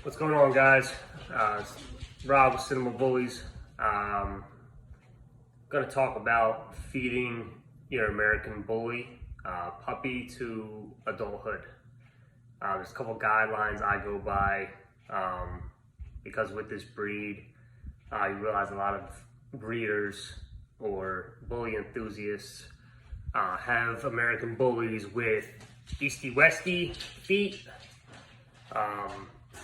What's going on, guys? It's Rob with Cinema Bullies. Going to talk about feeding your American Bully puppy to adulthood. There's a couple guidelines I go by because with this breed, you realize a lot of breeders or bully enthusiasts have American Bullies with easty-westy feet.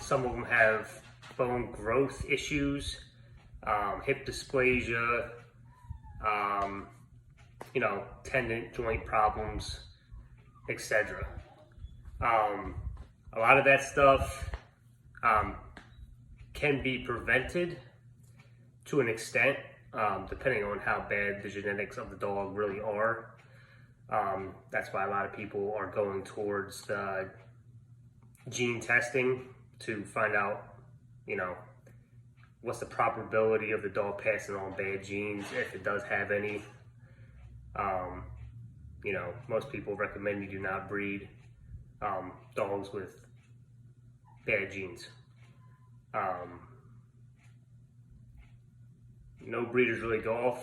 Some of them have bone growth issues, hip dysplasia, tendon joint problems, etc. A lot of that stuff can be prevented to an extent, depending on how bad the genetics of the dog really are. That's why a lot of people are going towards the gene testing to find out, what's the probability of the dog passing on bad genes, if it does have any. Most people recommend you do not breed dogs with bad genes. No breeders really go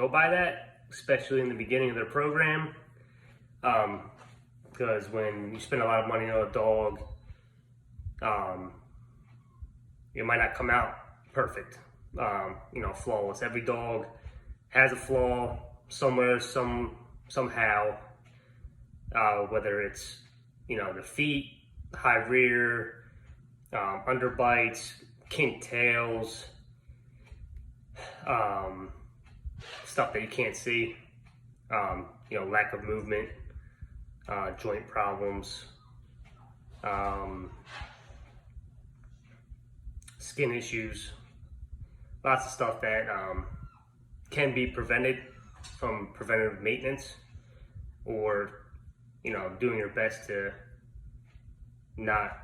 by that, especially in the beginning of their program, because when you spend a lot of money on a dog, it might not come out perfect, flawless. Every dog has a flaw somewhere, somehow, whether it's, the feet, high rear, underbites, kinked tails, stuff that you can't see, lack of movement, joint problems, skin issues, lots of stuff that can be prevented from preventative maintenance, or doing your best to not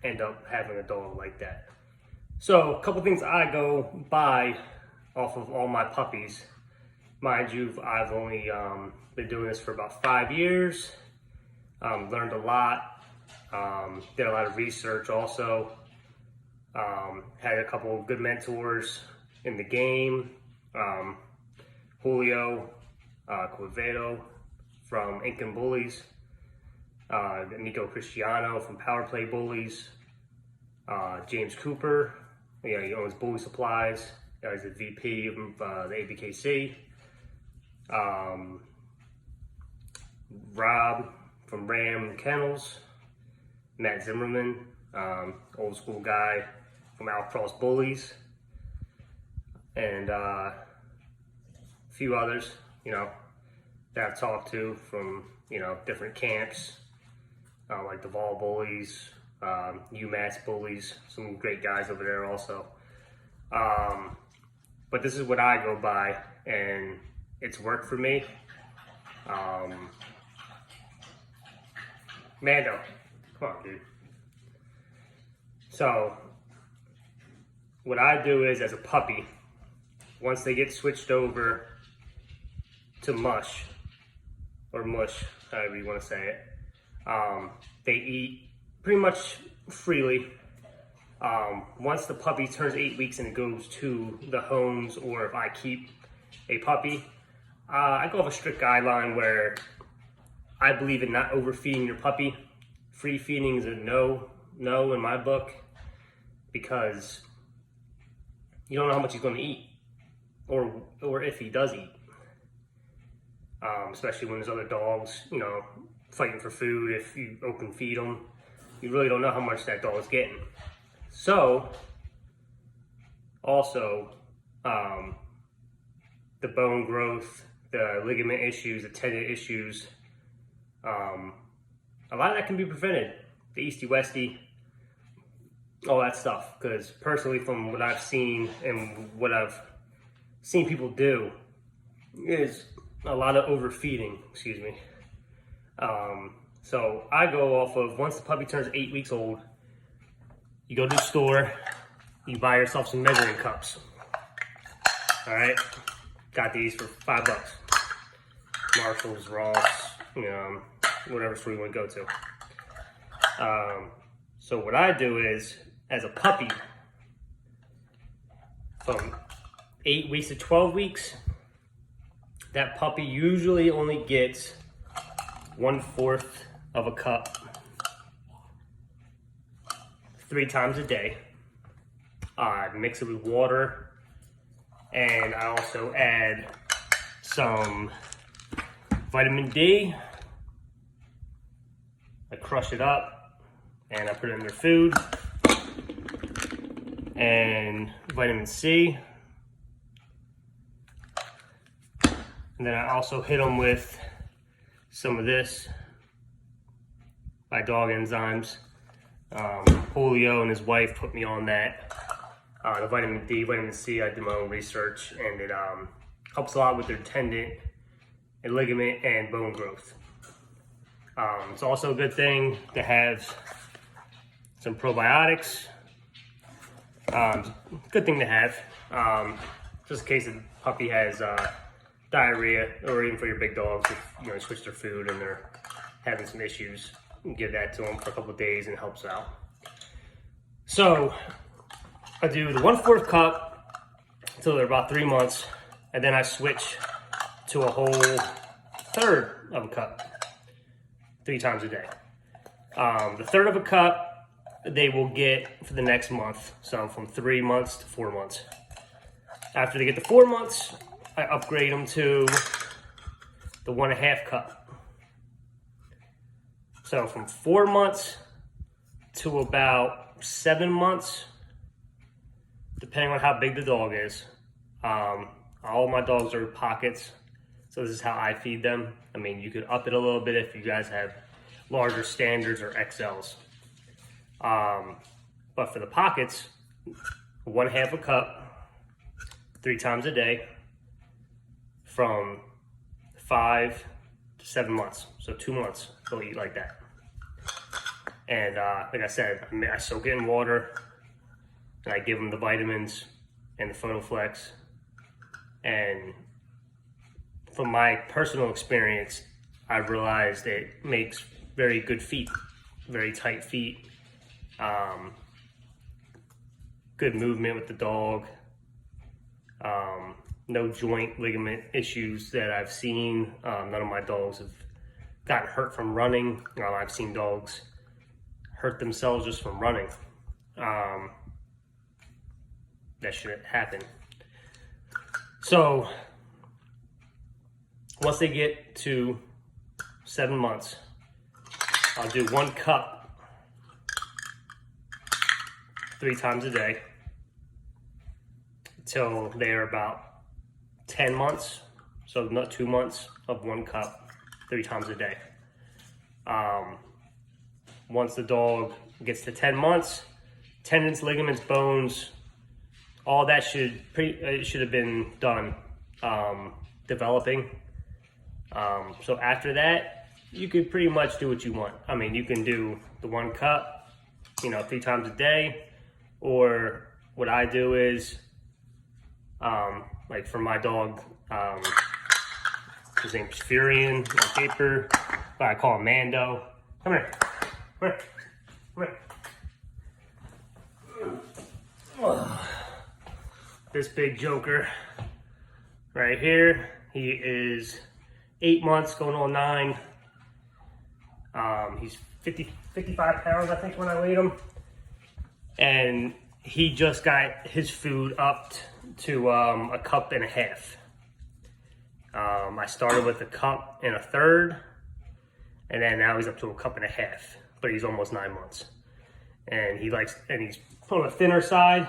end up having a dog like that. So a couple things I go by off of all my puppies. Mind you, I've only been doing this for about 5 years. Learned a lot, did a lot of research also. Had a couple of good mentors in the game. Julio Quevedo from Incan Bullies, Nico Cristiano from Power Play Bullies, James Cooper, he owns Bully Supplies, he's the VP of the ABKC, Rob from Ram Kennels, Matt Zimmerman, old school guy from Outcross Bullies, and a few others, that I've talked to from, different camps, like the Vol Bullies, UMass Bullies, some great guys over there also. But this is what I go by, and it's worked for me. Mando, come on, dude. So, what I do is, as a puppy, once they get switched over to mush, or mush, however you want to say it, they eat pretty much freely. Once the puppy turns 8 weeks and it goes to the homes, or if I keep a puppy, I go off a strict guideline where I believe in not overfeeding your puppy. Free feeding is a no in my book, because you don't know how much he's going to eat, or if he does eat. Especially when there's other dogs, fighting for food. If you open feed them, you really don't know how much that dog is getting. So, also, the bone growth, the ligament issues, the tendon issues, a lot of that can be prevented. The easty-westy, all that stuff. Because personally, from what I've seen and what I've seen people do, is a lot of overfeeding, So I go off of, once the puppy turns 8 weeks old, you go to the store, you buy yourself some measuring cups. All right, got these for $5. Marshalls, Ross, whatever store you want to go to. So what I do is, as a puppy, from 8 weeks to 12 weeks, that puppy usually only gets 1/4 of a cup 3 times a day. I mix it with water, and I also add some vitamin D. I crush it up and I put it in their food, and vitamin C. And then I also hit them with some of this by Dog Enzymes. Julio and his wife put me on that. The vitamin D, vitamin C, I did my own research, and it helps a lot with their tendon and ligament and bone growth. It's also a good thing to have some probiotics. Good thing to have, just in case the puppy has diarrhea, or even for your big dogs, if you switch their food and they're having some issues, you can give that to them for a couple of days and it helps out. So I do the 1/4 cup until they're about 3 months, and then I switch to a whole 1/3 of a cup 3 times a day. The 1/3 of a cup they will get for the next month, so from 3 months to 4 months. After they get to 4 months, I upgrade them to the 1/2 cup. So from 4 months to about 7 months, depending on how big the dog is. All my dogs are pockets, so this is how I feed them. I mean, you could up it a little bit if you guys have larger standards or XLs. But for the pockets, 1/2 a cup, 3 times a day, from 5 to 7 months. So 2 months, they'll eat like that. And like I said, I soak it in water, and I give them the vitamins and the PhotoFlex. And from my personal experience, I've realized it makes very good feet, very tight feet, good movement with the dog, no joint ligament issues that I've seen. None of my dogs have gotten hurt from running. I've seen dogs hurt themselves just from running. That shouldn't happen. So once they get to 7 months, I'll do 1 cup 3 times a day until they're about 10 months. So not 2 months of 1 cup 3 times a day. Once the dog gets to 10 months, tendons, ligaments, bones, all that should have been done developing. So after that, you could pretty much do what you want. I mean, you can do the 1 cup, 3 times a day, or what I do is, like for my dog, his name's Furion on paper, but I call him Mando. Come here, come here, come here. Oh. This big joker right here, he is 8 months going on 9. He's 55 pounds, I think, when I weighed him. And he just got his food up to 1.5 cups. I started with 1 1/3 cups, and then now he's up to 1.5 cups, but he's almost 9 months. And he's on the thinner side.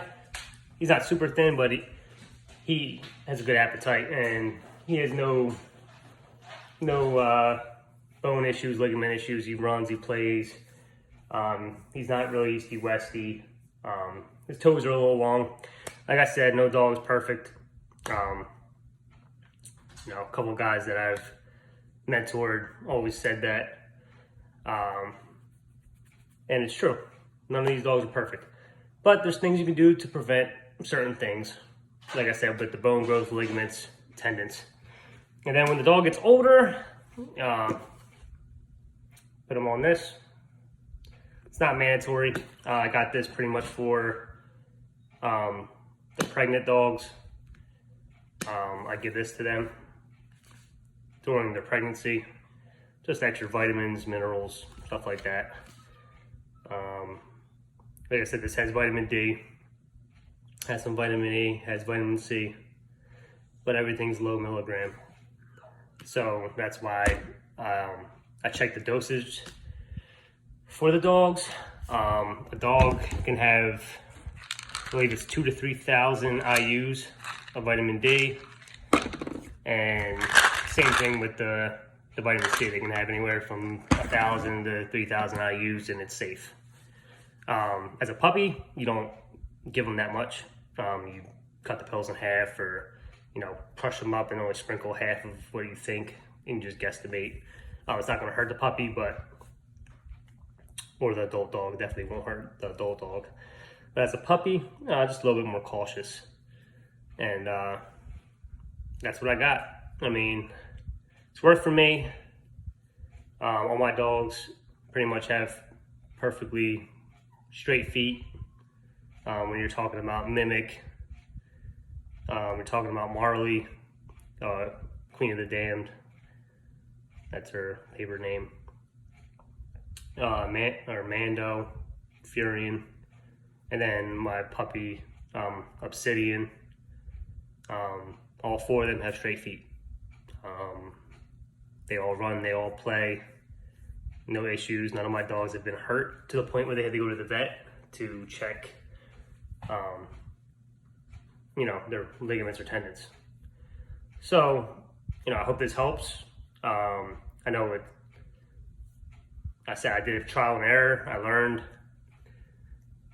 He's not super thin, but he has a good appetite, and he has no bone issues, ligament issues. He runs, he plays. He's not really easty-westy. His toes are a little long. Like I said, no dog is perfect. A couple guys that I've mentored always said that. And it's true. None of these dogs are perfect. But there's things you can do to prevent certain things. Like I said, with the bone growth, ligaments, tendons. And then when the dog gets older, put them on this. It's not mandatory. I got this pretty much for the pregnant dogs. I give this to them during their pregnancy. Just extra vitamins, minerals, stuff like that. Like I said, this has vitamin D, has some vitamin E, has vitamin C, but everything's low milligram. So that's why I check the dosage for the dogs. A dog can have, I believe it's 2,000 to 3,000 IUs of vitamin D, and same thing with the vitamin C. They can have anywhere from 1,000 to 3,000 IUs, and it's safe. As a puppy, you don't give them that much. You cut the pills in half, or crush them up and only sprinkle half of what you think, and just guesstimate. It's not going to hurt the puppy, or the adult dog. Definitely won't hurt the adult dog. But as a puppy, just a little bit more cautious. And that's what I got. I mean, it's worked for me. All my dogs pretty much have perfectly straight feet. When you're talking about Mimic, we're talking about Marley, Queen of the Damned. That's her paper name. Mando, Furion, and then my puppy, Obsidian. All four of them have straight feet. They all run, they all play, no issues. None of my dogs have been hurt to the point where they had to go to the vet to check, their ligaments or tendons. So, I hope this helps. I know I said I did trial and error. I learned.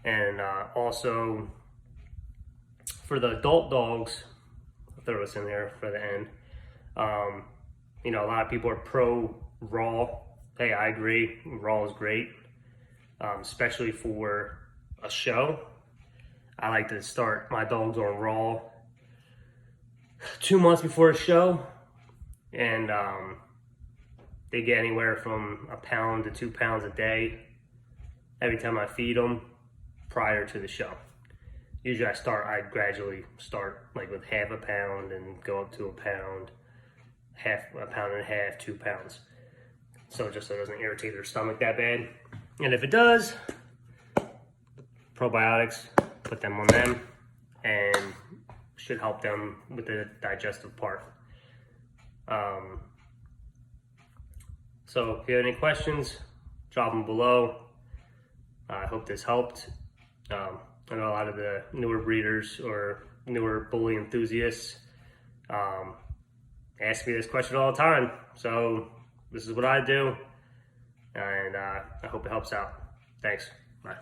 And also, for the adult dogs, I'll throw this in there for the end. A lot of people are pro raw. Hey, I agree. Raw is great, especially for a show. I like to start my dogs on raw 2 months before a show, and they get anywhere from 1 pound to 2 pounds a day every time I feed them prior to the show. Usually I gradually start like with 1/2 pound and go up to 1 pound, 1.5 pounds, 2 pounds. So just so it doesn't irritate their stomach that bad. And if it does, probiotics, put them on them, and should help them with the digestive part. So if you have any questions, drop them below. I hope this helped. I know a lot of the newer breeders or newer bully enthusiasts ask me this question all the time. So this is what I do, and I hope it helps out. Thanks. Bye.